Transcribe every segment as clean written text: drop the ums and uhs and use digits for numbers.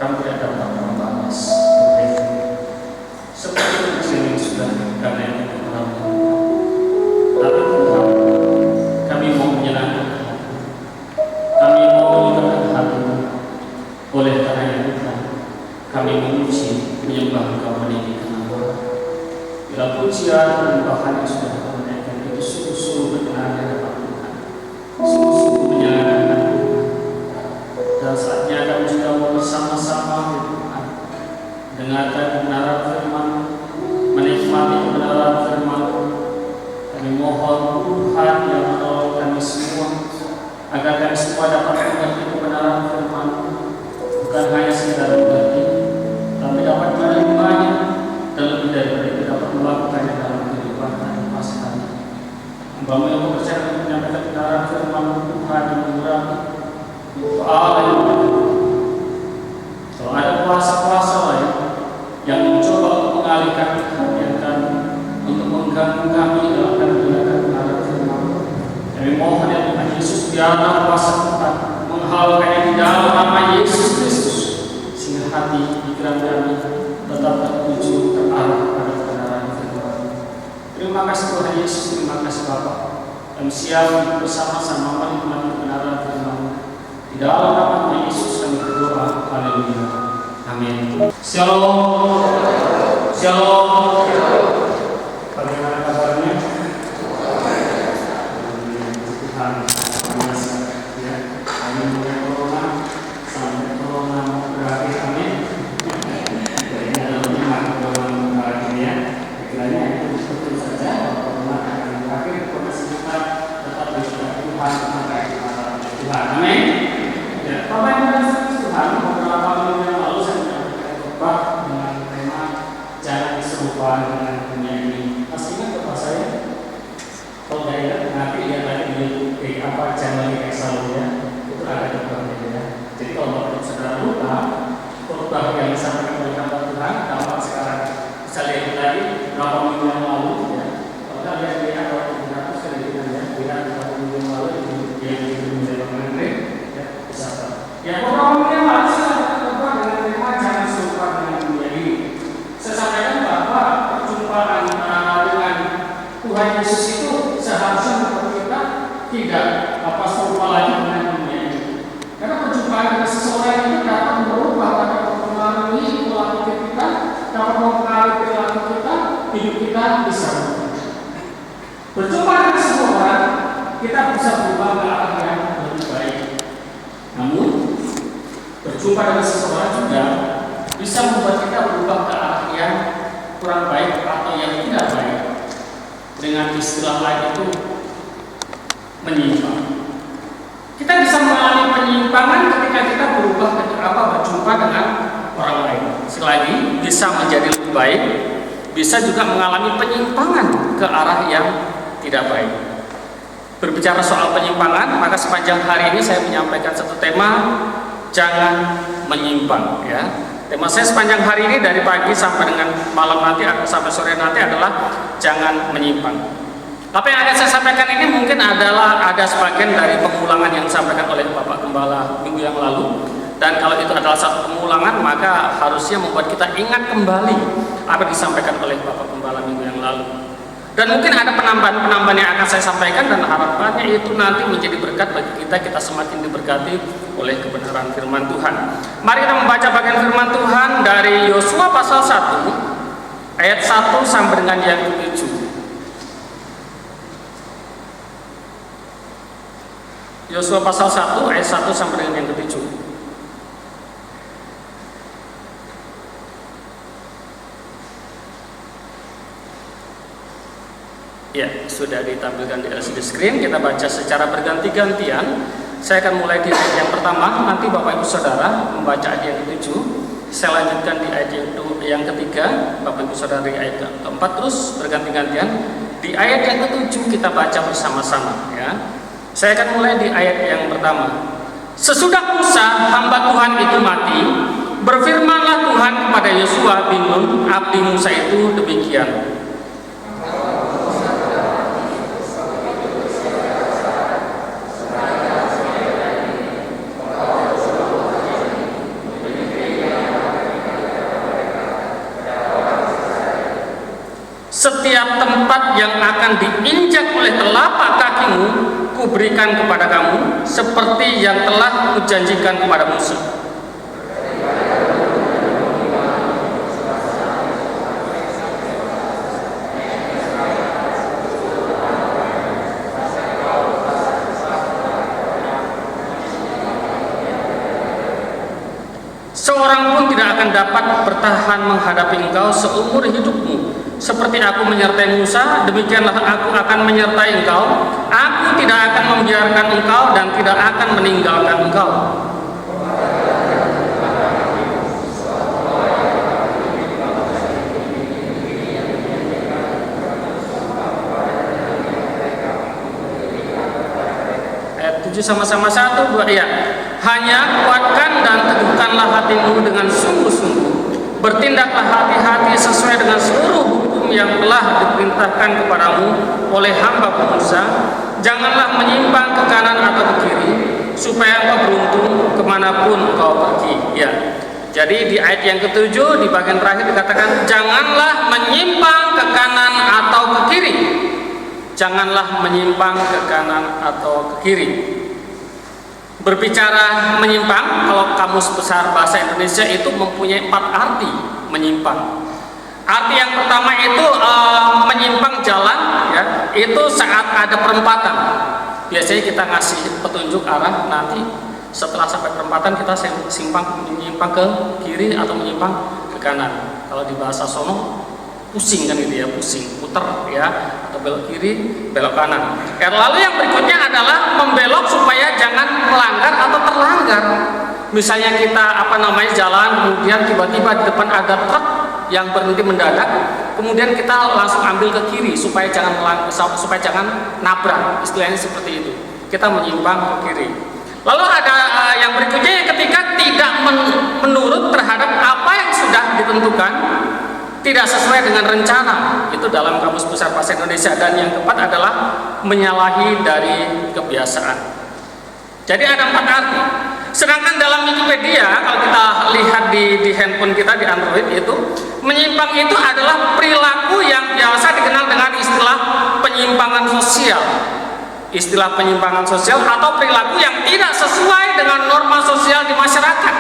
kami tidak dapat membalas seperti kecil yang sudah karena yang Tuhan. Tapi Tuhan, kami mau menyenangkan hati, kami mau menyukakan hati. Oleh karena itu Tuhan, kami memuji, menyembah Engkau, meninggikan nama. Bila pujian dan penyembahan yang sudah kami naikkan itu sungguh-sungguh berkenan di hadapan Tuhan, sungguh-sungguh menyenangkan hati Tuhan. Dan saatnya kami juga mau bersama-sama Tuhan dengarkan kebenaran firman, menikmati kebenaran firman. Kami mohon Tuhan yang menolong kami semua, agar kami semua dapat mengerti kebenaran firman, bukan hanya sekedar mengerti, tapi dapat menerimanya dan lebih daripada itu dapat melakukannya dalam kehidupan masing-masing kami. Hamba-Mu yang bekerja untuk menyampaikan kebenaran firman Tuhan yang mengurangi Allah yang benar. Kalau ada kuasa-kuasa lain yang mencoba untuk mengalihkan perhatian kami, untuk mengganggu kami dalam menggunakan kebenaran firman, kami mohon ya Tuhan Yesus, biarlah kuasa Tuhan menghalalkannya di dalam nama Yesus Kristus, sehingga hati pikiran kami tetap tertuju ke arah pada kebenaran firman. Terima kasih Tuhan Yesus, terima kasih Bapa. Kami siap bersama-sama menikmati kebenaran firman. Di dalam nama Yesus kami berdoa. Haleluya. Amin. Shalom. Shalom. Bagaimana kabarnya? Tuhan ya. Kami mulai corona sampai corona mau berakhir. Amin. Jadi ada lima corona berakhir ya. Kiranya itu betul saja. Corona akan berakhir. Kondisi kita tetap disertai Tuhan sampai Tuhan. Amin. Ya, Bapak Ibu dan Tuhan, beberapa minggu yang lalu saya menyampaikan khotbah dengan tema jangan serupa dengan dunia ini. Masih ingat Bapak saya? Kalau nggak ingat, nanti lihat lagi di channel Exalo ya, itu ada khotbahnya ya. Jadi kalau Bapak Ibu saudara lupa khotbah yang disampaikan oleh hamba Tuhan, kalau sekarang bisa lihat lagi berapa minggu yang lalu ya. Kalau kita lihat kalau kita sekali ya, lihat berapa minggu yang lalu yang menjadi mengenai ya, beberapa yang lalu saya berkhotbah dengan tema jangan serupa dengan dunia ini. Saya sampaikan bahwa perjumpaan dengan Tuhan Yesus itu seharusnya membuat kita tidak serupa lagi dengan dunia ini. Karena perjumpaan dengan seseorang itu dapat merubah, dapat mempengaruhi pola pikir kita, dapat mempengaruhi perilaku kita, hidup kita bisa berubah. Berjumpa dengan seseorang, kita bisa berubah ke arah yang lebih baik. Namun berjumpa dengan seseorang juga bisa membuat kita berubah ke arah yang kurang baik atau yang tidak baik. Dengan istilah lain itu menyimpang. Kita bisa mengalami penyimpangan ketika kita berjumpa dengan orang lain. Sekali lagi, bisa menjadi lebih baik, bisa juga mengalami penyimpangan ke arah yang tidak baik. Berbicara soal penyimpangan, maka sepanjang hari ini saya menyampaikan satu tema, jangan menyimpang ya. Tema saya sepanjang hari ini dari pagi sampai dengan malam nanti atau sampai sore nanti adalah jangan menyimpang. Apa yang akan saya sampaikan ini mungkin ada sebagian dari pengulangan yang disampaikan oleh Bapak Gembala minggu yang lalu. Dan kalau itu adalah satu pengulangan, maka harusnya membuat kita ingat kembali apa yang disampaikan oleh Bapak Gembala minggu yang lalu. Dan mungkin ada penambahan-penambahan yang akan saya sampaikan, dan harapannya itu nanti menjadi berkat bagi kita semakin diberkati oleh kebenaran firman Tuhan. Mari kita membaca bagian firman Tuhan dari Yosua pasal 1 ayat 1 sampai dengan yang ke-7. Yosua pasal 1 ayat 1 sampai dengan yang ke-7. Ya, sudah ditampilkan di LCD screen. Kita baca secara berganti-gantian. Saya akan mulai di ayat yang pertama. Nanti Bapak Ibu Saudara membaca ayat yang ke-7. Saya lanjutkan di ayat yang ketiga. Bapak Ibu Saudara di ayat keempat, terus berganti-gantian. Di ayat yang ke-7 kita baca bersama-sama. Ya, saya akan mulai di ayat yang pertama. Sesudah Musa hamba Tuhan itu mati, berfirmanlah Tuhan kepada Yosua bin Nun abdi Musa itu demikian. Setiap tempat yang akan diinjak oleh telapak kakimu, kuberikan kepada kamu, seperti yang telah kujanjikan kepada Musa. Seorang pun tidak akan dapat bertahan menghadapi engkau seumur hidupmu. Seperti aku menyertai Musa, demikianlah aku akan menyertai engkau. Aku tidak akan membiarkan engkau dan tidak akan meninggalkan engkau. Ayat 7 sama-sama, 1, 2, ya. Hanya kuatkan dan teguhkanlah hatimu dengan sungguh-sungguh. Bertindaklah hati-hati sesuai dengan seluruh hukum yang telah diperintahkan kepadamu oleh hamba Musa. Janganlah menyimpang ke kanan atau ke kiri, supaya engkau beruntung kemanapun engkau pergi. Ya. Jadi di ayat yang ke-7 di bagian terakhir dikatakan janganlah menyimpang ke kanan atau ke kiri. Janganlah menyimpang ke kanan atau ke kiri. Berbicara menyimpang, kalau Kamus Besar Bahasa Indonesia itu mempunyai 4 arti menyimpang. Arti yang pertama itu menyimpang jalan, ya, itu saat ada perempatan. Biasanya kita ngasih petunjuk arah, nanti setelah sampai perempatan kita menyimpang ke kiri atau menyimpang ke kanan. Kalau di bahasa Sono pusing kan gitu ya, pusing, puter ya, atau belok kiri, belok kanan. Lalu yang berikutnya adalah membelok supaya jangan melanggar atau terlanggar. Misalnya kita jalan, kemudian tiba-tiba di depan ada truk yang berhenti mendadak, kemudian kita langsung ambil ke kiri supaya jangan nabrak, istilahnya seperti itu. Kita menyimpang ke kiri. Lalu ada yang berikutnya yang ketika tidak menurut terhadap apa yang sudah ditentukan, tidak sesuai dengan rencana, itu dalam Kamus Besar Bahasa Indonesia. Dan yang keempat adalah menyalahi dari kebiasaan. Jadi ada 4 arti. Sedangkan dalam Wikipedia, kalau kita lihat di handphone kita, di Android, itu menyimpang itu adalah perilaku yang biasa dikenal dengan istilah penyimpangan sosial. Istilah penyimpangan sosial atau perilaku yang tidak sesuai dengan norma sosial di masyarakat.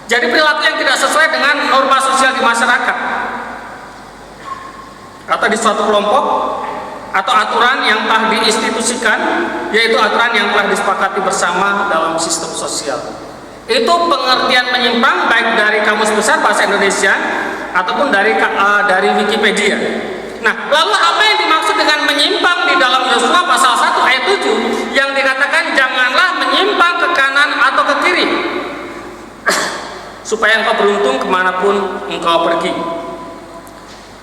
Jadi perilaku yang tidak sesuai dengan norma sosial di masyarakat atau di suatu kelompok, atau aturan yang telah diinstitusikan, yaitu aturan yang telah disepakati bersama dalam sistem sosial. Itu pengertian menyimpang baik dari Kamus Besar Bahasa Indonesia ataupun dari Wikipedia. Nah, lalu apa yang dimaksud dengan menyimpang di dalam Yosua pasal 1 ayat 7 yang dikatakan janganlah menyimpang ke kanan atau ke kiri supaya engkau beruntung kemanapun engkau pergi.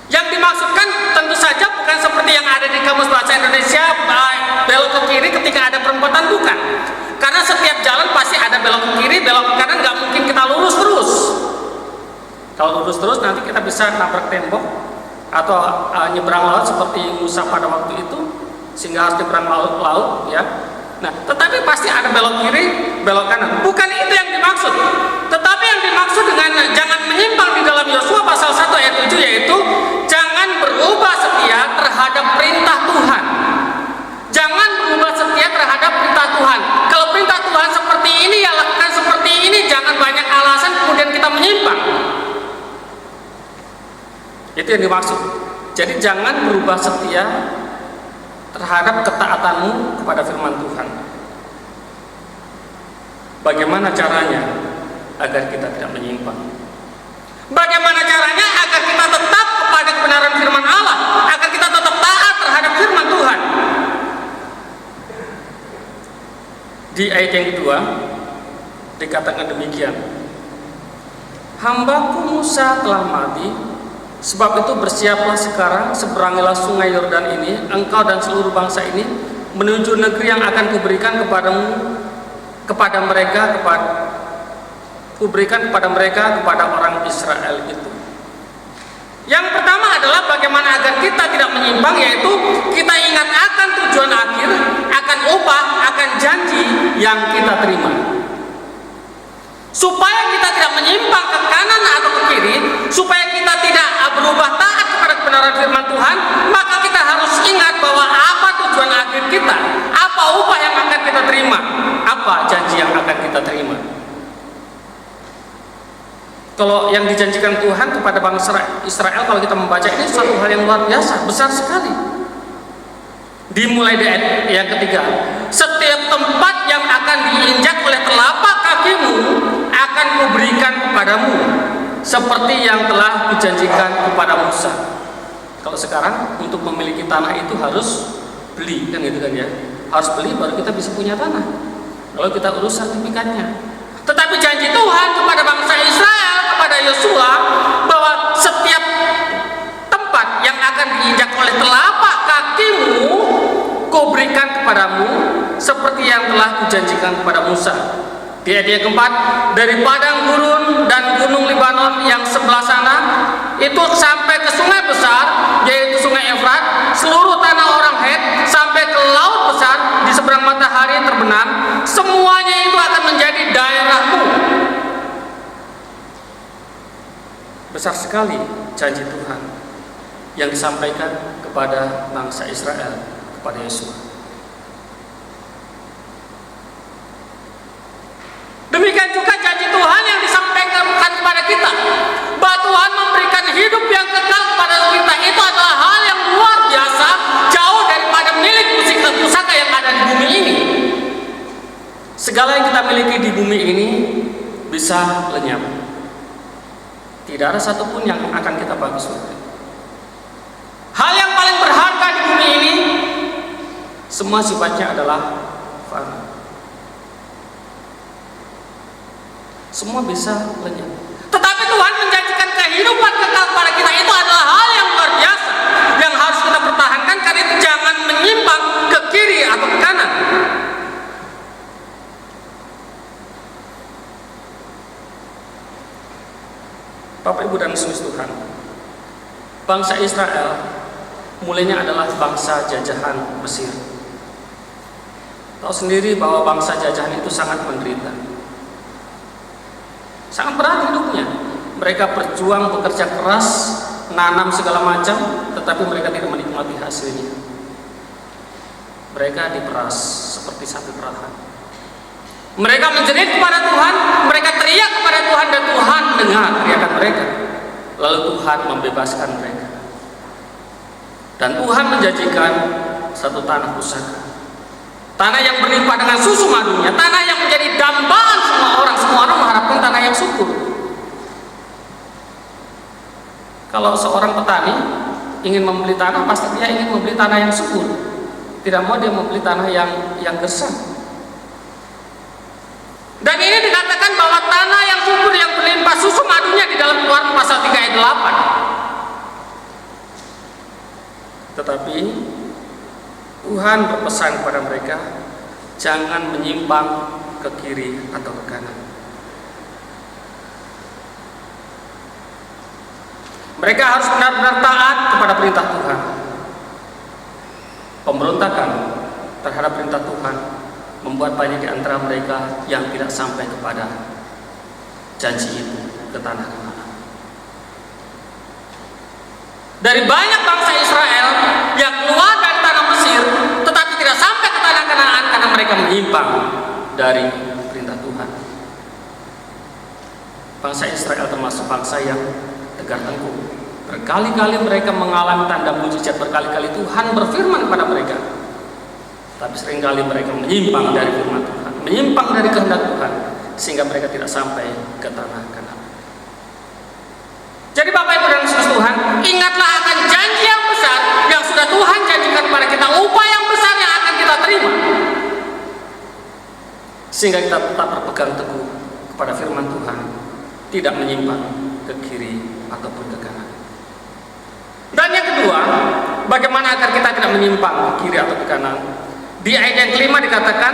Yang dimaksudkan tentu saja bukan seperti yang ada di Kamus Bahasa Indonesia belok ke kiri ketika ada perempatan, bukan. Karena setiap jalan pasti ada belok ke kiri, belok ke kanan, nggak mungkin kita lurus terus. Kalau lurus terus nanti kita bisa nabrak tembok atau nyebrang laut seperti Musa pada waktu itu, sehingga harus nyebrang laut ya. Nah, tetapi pasti ada belok kiri, belok kanan. Bukan itu yang dimaksud. Tetapi yang dimaksud dengan jangan menyimpang di dalam Yosua pasal 1 ayat 7 yaitu jangan berubah setia terhadap perintah Tuhan. Jangan berubah setia terhadap perintah Tuhan. Kalau perintah Tuhan seperti ini, ya lakukan seperti ini. Jangan banyak alasan kemudian kita menyimpang. Itu yang dimaksud. Jadi jangan berubah setia terhadap ketaatanmu kepada firman Tuhan. Bagaimana caranya agar kita tidak menyimpang? Bagaimana caranya agar kita tetap kepada kebenaran firman Allah, agar kita tetap taat terhadap firman Tuhan? Di ayat yang kedua dikatakan demikian, hambaku Musa telah mati, sebab itu bersiaplah sekarang, seberangilah sungai Yordan ini, engkau dan seluruh bangsa ini, menuju negeri yang akan kuberikan kepada mereka, kepada orang Israel itu. Yang pertama adalah bagaimana agar kita tidak menyimpang, yaitu kita ingat akan tujuan akhir, akan upah, akan janji yang kita terima. Supaya kita tidak menyimpang ke kanan atau ke kiri, supaya kita tidak berubah taat kepada kebenaran kebenaran firman Tuhan, maka kita harus ingat bahwa apa tujuan akhir kita, apa upah yang akan kita terima, apa janji yang akan kita terima. Kalau yang dijanjikan Tuhan kepada bangsa Israel, kalau kita membaca ini suatu hal yang luar biasa, besar sekali. Dimulai dari ayat yang ketiga, setiap tempat yang akan diinjak oleh telapak kakimu akan kuberikan kepadamu, seperti yang telah dijanjikan kepada Musa. Kalau sekarang untuk memiliki tanah itu harus beli, kan gitu kan ya? Harus beli baru kita bisa punya tanah. Kalau kita urus sertifikatnya. Tetapi janji Tuhan kepada bangsa Israel, kepada Yosua, bahwa setiap tempat yang akan diinjak oleh telapak kakimu, kuberikan kepadamu, seperti yang telah kujanjikan kepada Musa. Di ayat yang keempat, dari padang gurun dan gunung Libanon yang sebelah sana, itu sampai ke sungai besar, yaitu sungai Efrat, seluruh tanah orang Het, sampai ke laut besar di seberang matahari terbenam, semuanya itu akan menjadi daerahmu. Besar sekali janji Tuhan yang disampaikan kepada bangsa Israel, kepada Yosua. Demikian juga janji Tuhan yang disampaikan kepada kita, bahwa Tuhan memberikan hidup yang kekal kepada kita. Itu adalah hal yang luar biasa, jauh daripada milik pusaka yang ada di bumi ini. Segala yang kita miliki di bumi ini bisa lenyap. Tidak ada satupun yang akan kita bagi surga. Hal yang paling berharga di bumi ini, semua sifatnya adalah fana. Semua bisa lenyap. Tetapi Tuhan menjanjikan kehidupan kekal kepada kita. Itu adalah hal yang luar biasa yang harus kita pertahankan, karena itu jangan menyimpang ke kiri atau ke kanan. Bapak, Ibu, dan Saudara Tuhan, bangsa Israel mulainya adalah bangsa jajahan Mesir. Tahu sendiri bahwa bangsa jajahan itu sangat menderita, sangat berat hidupnya. Mereka berjuang, bekerja keras, nanam segala macam, tetapi mereka tidak menikmati hasilnya. Mereka diperas seperti sapi perahan. Mereka menjerit kepada Tuhan, mereka teriak kepada Tuhan, dan Tuhan dengar teriakan mereka. Lalu Tuhan membebaskan mereka. Dan Tuhan menjanjikan satu tanah pusaka, tanah yang berlimpah dengan susu madunya, tanah yang menjadi dambaan semua orang. Semua orang mengharapkan tanah yang subur. Kalau seorang petani ingin membeli tanah, pasti dia ingin membeli tanah yang subur. Tidak mau dia membeli tanah yang gersang. Dan ini dikatakan bahwa tanah yang subur, yang berlimpah susu madunya, di dalam Keluaran pasal 3 ayat 8. Tetapi Tuhan berpesan kepada mereka, jangan menyimpang ke kiri atau ke kanan. Mereka harus benar-benar taat kepada perintah Tuhan. Pemberontakan terhadap perintah Tuhan membuat banyak di antara mereka yang tidak sampai kepada janji itu, ke tanah Kanaan. Dari banyak bangsa Israel yang keluar dari tanah Mesir, tetapi tidak sampai ke tanah Kanaan karena mereka menyimpang dari perintah Tuhan. Bangsa Israel termasuk bangsa yang tegar tengkuk. Berkali-kali mereka mengalami tanda mujizat, berkali-kali Tuhan berfirman kepada mereka, tapi seringkali mereka menyimpang dari firman Tuhan, menyimpang dari kehendak Tuhan, sehingga mereka tidak sampai ke tanah Kanaan. Jadi Bapak, Ibu, dan Saudara Tuhan, ingatlah akan janji yang besar yang sudah Tuhan janjikan kepada kita, upah yang besar yang akan kita terima, sehingga kita tetap berpegang teguh kepada firman Tuhan, tidak menyimpang ke kiri ataupun ke kanan. Dan yang kedua, bagaimana agar kita tidak menyimpang ke kiri atau ke kanan? Di ayat yang kelima dikatakan,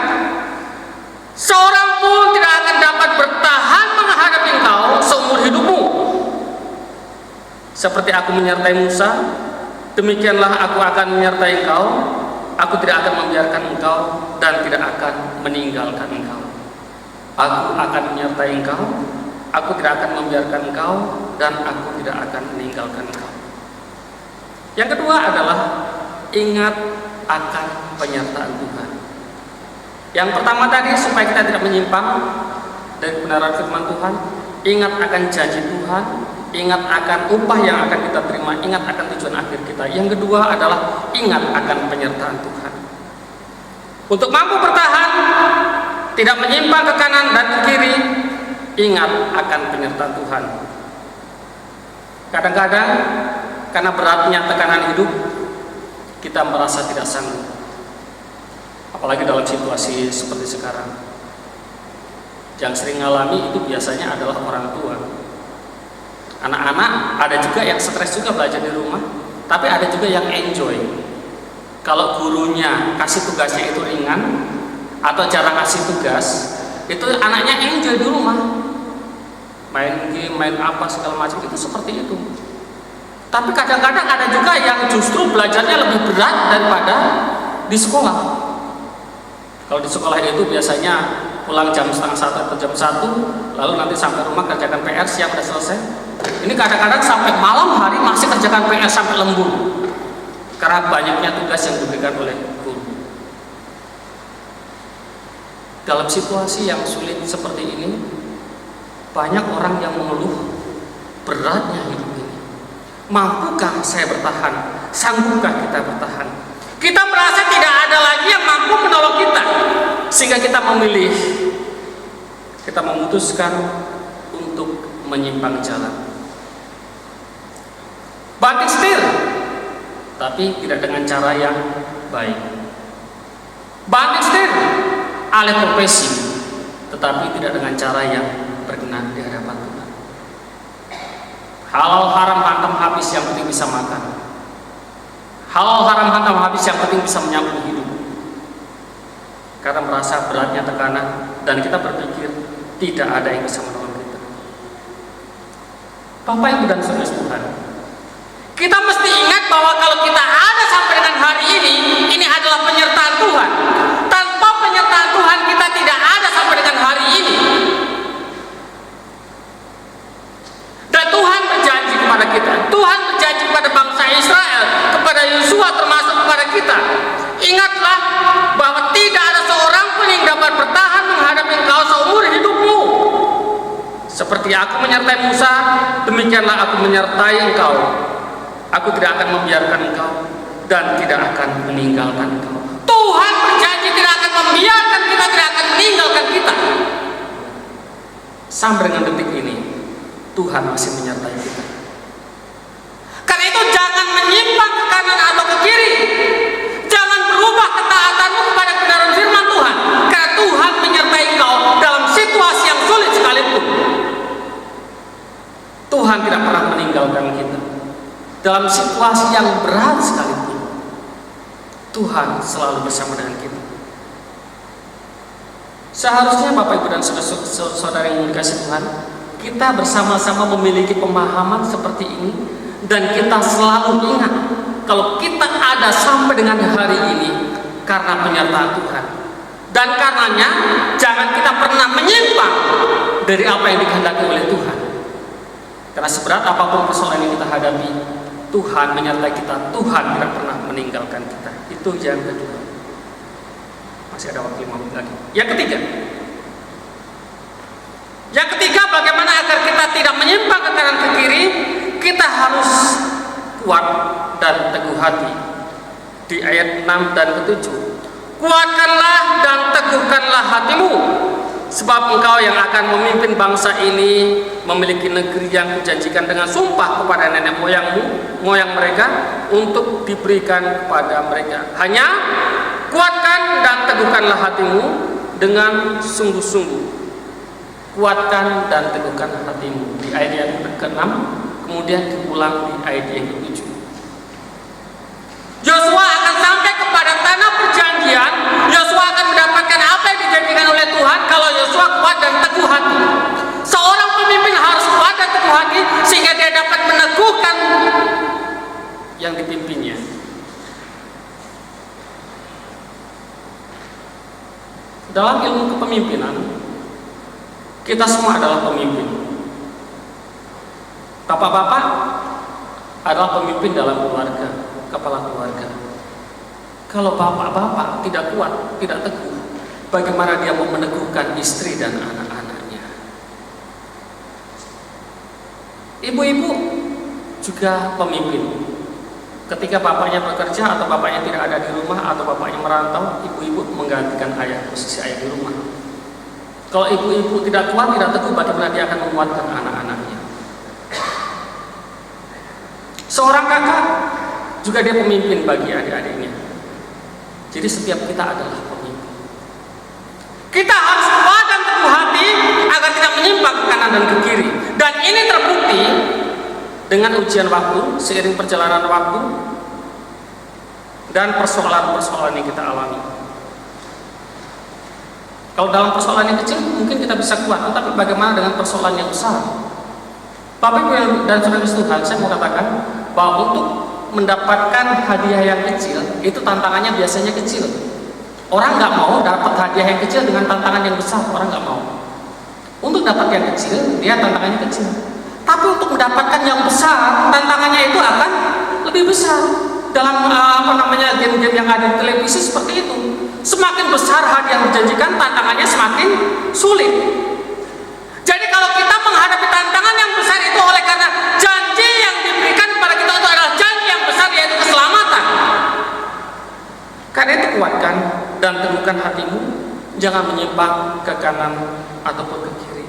seorang pun tidak akan dapat bertahan menghadapi engkau seumur hidupmu. Seperti aku menyertai Musa, demikianlah aku akan menyertai engkau. Aku tidak akan membiarkan engkau dan tidak akan meninggalkan engkau. Aku akan menyertai engkau, aku tidak akan membiarkan engkau, dan aku tidak akan meninggalkan engkau. Yang kedua adalah ingat akan penyertaan Tuhan. Yang pertama tadi supaya kita tidak menyimpang dari kebenaran firman Tuhan, ingat akan janji Tuhan, ingat akan upah yang akan kita terima, ingat akan tujuan akhir kita. Yang kedua adalah ingat akan penyertaan Tuhan. Untuk mampu bertahan, tidak menyimpang ke kanan dan ke kiri, ingat akan penyertaan Tuhan. Kadang-kadang karena beratnya tekanan hidup, kita merasa tidak sanggup. Apalagi dalam situasi seperti sekarang. Yang sering mengalami itu biasanya adalah orang tua. Anak-anak ada juga yang stres juga belajar di rumah, tapi ada juga yang enjoy. Kalau gurunya kasih tugasnya itu ringan atau jarang kasih tugas, itu anaknya enjoy di rumah. Main game, main apa segala macam, itu seperti itu. Tapi kadang-kadang ada juga yang justru belajarnya lebih berat daripada di sekolah. Kalau di sekolah itu biasanya pulang jam 12:30 atau jam 1, lalu nanti sampai rumah kerjakan PR, siang udah selesai. Ini kadang-kadang sampai malam hari masih kerjakan PR sampai lembur, karena banyaknya tugas yang diberikan oleh guru. Dalam situasi yang sulit seperti ini, banyak orang yang mengeluh beratnya hidup ini. Mampukah saya bertahan? Sanggupkah kita bertahan? Kita merasa tidak ada lagi yang mampu menolong kita, sehingga kita memilih, kita memutuskan untuk menyimpang jalan. Banting setir, tapi tidak dengan cara yang baik. Banting setir, alih profesi, tetapi tidak dengan cara yang berkenan di hadapan Tuhan. Halal haram hantam habis, yang penting bisa makan. Halal haram hantam habis, yang penting bisa menyambung hidup. Karena merasa beratnya tekanan, dan kita berpikir tidak ada yang bisa menolong kita. Bapak Ibu dan Saudara Tuhan, kita mesti ingat bahwa kalau kita ada sampai dengan hari ini adalah penyertaan Tuhan. Tanpa penyertaan Tuhan, kita tidak ada sampai dengan hari ini. Dan Tuhan berjanji kepada kita, Tuhan berjanji kepada bangsa Israel, kepada Yosua termasuk kepada kita. Ingatlah bahwa tidak ada seorang pun yang dapat bertahan menghadapi engkau seumur hidupmu. Seperti aku menyertai Musa, demikianlah aku menyertai engkau. Aku tidak akan membiarkan engkau dan tidak akan meninggalkan engkau. Tuhan berjanji tidak akan membiarkan kita, tidak akan meninggalkan kita. Sampai dengan detik ini, Tuhan masih menyertai kita. Karena itu jangan menyimpang ke kanan atau ke kiri. Jangan berubah ketaatanmu kepada kebenaran firman Tuhan. Karena Tuhan menyertai engkau dalam situasi yang sulit sekalipun. Tuhan tidak pernah meninggalkan kita. Dalam situasi yang berat sekalipun, Tuhan selalu bersama dengan kita. Seharusnya Bapak Ibu dan saudara yang dikasihi Tuhan, kita bersama-sama memiliki pemahaman seperti ini, dan kita selalu ingat kalau kita ada sampai dengan hari ini karena penyertaan Tuhan. Dan karenanya jangan kita pernah menyimpang dari apa yang dikehendaki oleh Tuhan. Karena seberat apapun persoalan yang kita hadapi, Tuhan menyertai kita. Tuhan tidak pernah meninggalkan kita. Itu yang kedua. Masih ada waktu 5 menit lagi. Yang ketiga, bagaimana agar kita tidak menyimpang ke kanan ke kiri? Kita harus kuat dan teguh hati. Di ayat 6 dan ke-7, kuatkanlah dan teguhkanlah hatimu, sebab engkau yang akan memimpin bangsa ini memiliki negeri yang dijanjikan dengan sumpah kepada nenek moyang mereka untuk diberikan kepada mereka. Hanya kuatkan dan teguhkanlah hatimu dengan sungguh-sungguh. Kuatkan dan teguhkan hatimu. Di ayat yang ke-6, kemudian diulang di ayat yang ke-7. Yosua akan sampai kepada tanah perjanjian. Yosua akan mendapatkan apa yang dijanjikan oleh Tuhan kalau Yosua kuat dan teguh hati. Seorang pemimpin harus kuat dan teguh hati sehingga dia dapat meneguhkan yang dipimpinnya. Dalam ilmu kepemimpinan, kita semua adalah pemimpin. Bapak-bapak, adalah pemimpin dalam keluarga, kepala keluarga. Kalau bapak-bapak tidak kuat, tidak teguh, bagaimana dia mau meneguhkan istri dan anak-anaknya? Ibu-ibu juga pemimpin. Ketika bapaknya bekerja atau bapaknya tidak ada di rumah atau bapaknya merantau, ibu-ibu menggantikan ayah, posisi ayah di rumah. Kalau ibu-ibu tidak kuat, tidak teguh, bagaimana dia akan menguatkan anak-anaknya? Seorang kakak juga dia pemimpin bagi adik-adiknya. Jadi setiap kita adalah pemimpin. Kita harus kuat dan teguh hati agar tidak menyimpang ke kanan dan ke kiri. Dan ini terbukti dengan ujian waktu, seiring perjalanan waktu dan persoalan-persoalan yang kita alami. Kalau dalam persoalan yang kecil mungkin kita bisa kuat, tetapi bagaimana dengan persoalan yang besar? Bapak Ibu dan Saudara Tuhan, saya mau katakan bahwa untuk mendapatkan hadiah yang kecil itu tantangannya biasanya kecil. Orang nggak mau dapat hadiah yang kecil dengan tantangan yang besar, orang nggak mau. Untuk dapat yang kecil, dia tantangannya kecil. Tapi untuk mendapatkan yang besar, tantangannya itu akan lebih besar. Dalam game-game yang ada di televisi seperti itu. Semakin besar hadiah yang dijanjikan, tantangannya semakin sulit. Jadi kalau kita menghadapi tantangan yang besar itu oleh karena janji yang diberikan kepada kita itu adalah janji yang besar, yaitu keselamatan. Karena itu kuatkan dan teguhkan hatimu, jangan menyimpang ke kanan ataupun ke kiri.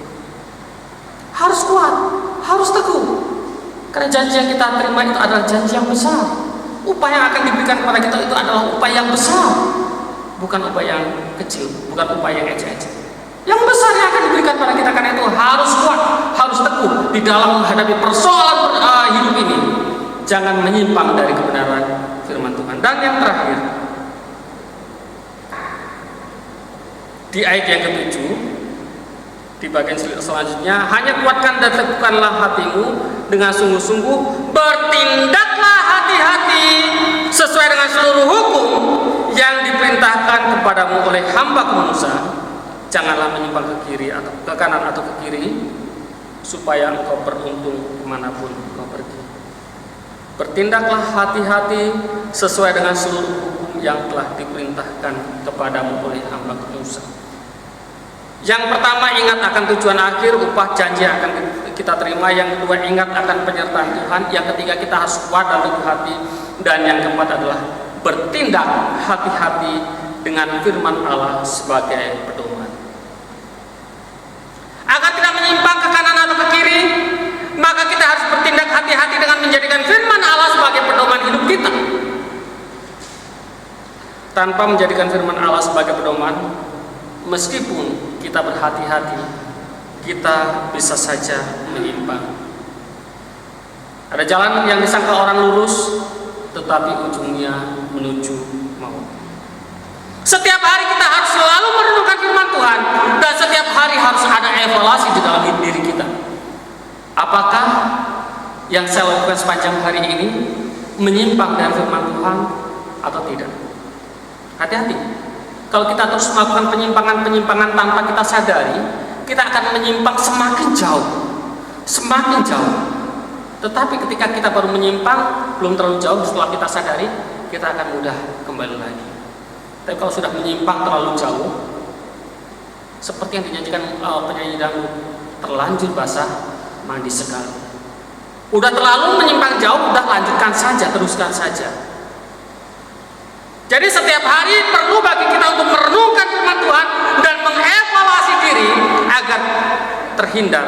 Harus kuat, harus teguh. Karena janji yang kita terima itu adalah janji yang besar. Upaya yang akan diberikan kepada kita itu adalah upaya yang besar, bukan upaya yang kecil, bukan upaya yang ecek-ecek. Yang besar yang akan diberikan kepada kita, karena itu harus kuat, harus teguh di dalam menghadapi persoalan hidup ini. Jangan menyimpang dari kebenaran firman Tuhan. Dan yang terakhir, di ayat yang ke-7, di bagian selanjutnya, hanya kuatkan dan teguhkanlah hatimu dengan sungguh-sungguh, bertindaklah hati-hati sesuai dengan seluruh hukum yang diperintahkan kepadamu oleh hamba Musa. Janganlah menyimpang ke kiri atau ke kanan atau ke kiri, supaya engkau beruntung kemanapun engkau pergi. Bertindaklah hati-hati sesuai dengan seluruh hukum yang telah diperintahkan kepadamu oleh hamba Musa. Yang pertama, ingat akan tujuan akhir, upah janji akan kita terima. Yang kedua, ingat akan penyertaan Tuhan. Yang ketiga, kita harus kuat dan teguh hati. Dan yang keempat adalah bertindak hati-hati dengan firman Allah sebagai pedoman. Agar tidak menyimpang ke kanan atau ke kiri, maka kita harus bertindak hati-hati dengan menjadikan firman Allah sebagai pedoman hidup kita. Tanpa menjadikan firman Allah sebagai pedoman, meskipun kita berhati-hati, kita bisa saja menyimpang. Ada jalan yang disangka orang lurus, tetapi ujungnya menuju maut. Setiap hari kita harus selalu merenungkan firman Tuhan, dan setiap hari harus ada evaluasi di dalam diri kita. Apakah yang saya lakukan sepanjang hari ini menyimpang dari firman Tuhan atau tidak? Hati-hati. Kalau kita terus melakukan penyimpangan-penyimpangan tanpa kita sadari, kita akan menyimpang semakin jauh, semakin jauh. Tetapi ketika kita baru menyimpang, belum terlalu jauh, setelah kita sadari, kita akan mudah kembali lagi. Tapi kalau sudah menyimpang terlalu jauh, seperti yang dinyanyikan penyanyi dangdut, terlanjur basah, mandi sekali. Udah terlalu menyimpang jauh, udah lanjutkan saja, teruskan saja. Jadi setiap hari perlu bagi kita untuk merenungkan firman Tuhan dan mengevaluasi diri agar terhindar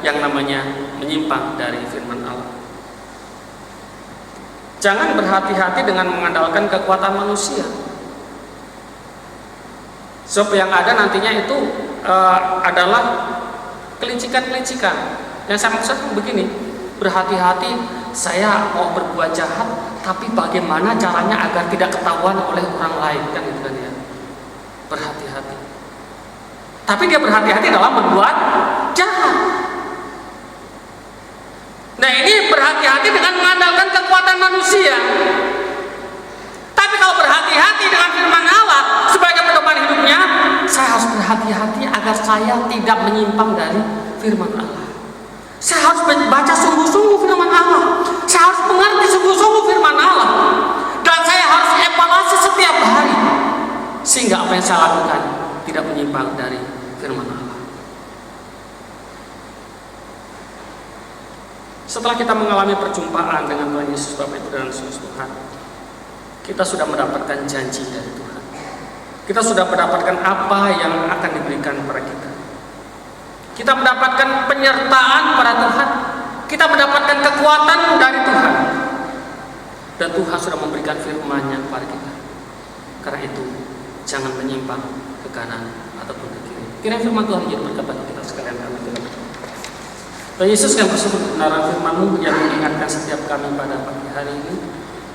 yang namanya menyimpang dari firman Allah. Jangan berhati-hati dengan mengandalkan kekuatan manusia. Sebab yang ada nantinya itu adalah kelicikan-kelicikan. Yang saya maksud begini, berhati-hati, saya mau berbuat jahat, tapi bagaimana caranya agar tidak ketahuan oleh orang lain, kan gitu kan ya. Berhati-hati. Tapi dia berhati-hati dalam berbuat jahat. Nah, ini berhati-hati dengan mengandalkan kekuatan manusia. Tapi kalau berhati-hati dengan firman Allah sebagai pedoman hidupnya, saya harus berhati-hati agar saya tidak menyimpang dari firman Allah. Saya harus baca sungguh-sungguh firman Allah. Saya harus mengerti sehingga apa yang saya lakukan tidak menyimpang dari firman Allah. Setelah kita mengalami perjumpaan dengan Tuhan Yesus Bapa itu dan Yesus Tuhan, kita sudah mendapatkan janji dari Tuhan. Kita sudah mendapatkan apa yang akan diberikan kepada kita. Kita mendapatkan penyertaan pada Tuhan. Kita mendapatkan kekuatan dari Tuhan. Dan Tuhan sudah memberikan firman-Nya kepada kita. Karena itu, jangan menyimpang ke kanan ataupun ke kiri. Kiranya firman Tuhan menjadi berkat bagi kita sekalian. Amin. Tuhan Yesus, kami bersyukur kebenaran firman-Mu yang mengingatkan setiap kami pada pagi hari ini.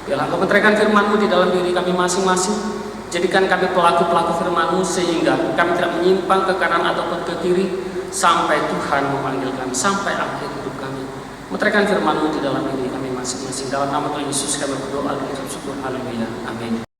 Biarlah Engkau menerangkan firman-Mu di dalam diri kami masing-masing. Jadikan kami pelaku-pelaku firman-Mu sehingga kami tidak menyimpang ke kanan ataupun ke kiri sampai Tuhan memanggil kami, sampai akhir hidup kami. Menerangkan firman-Mu di dalam diri kami masing-masing. Dalam nama Tuhan Yesus kami berdoa dan mengucap syukur. Haleluya. Amin.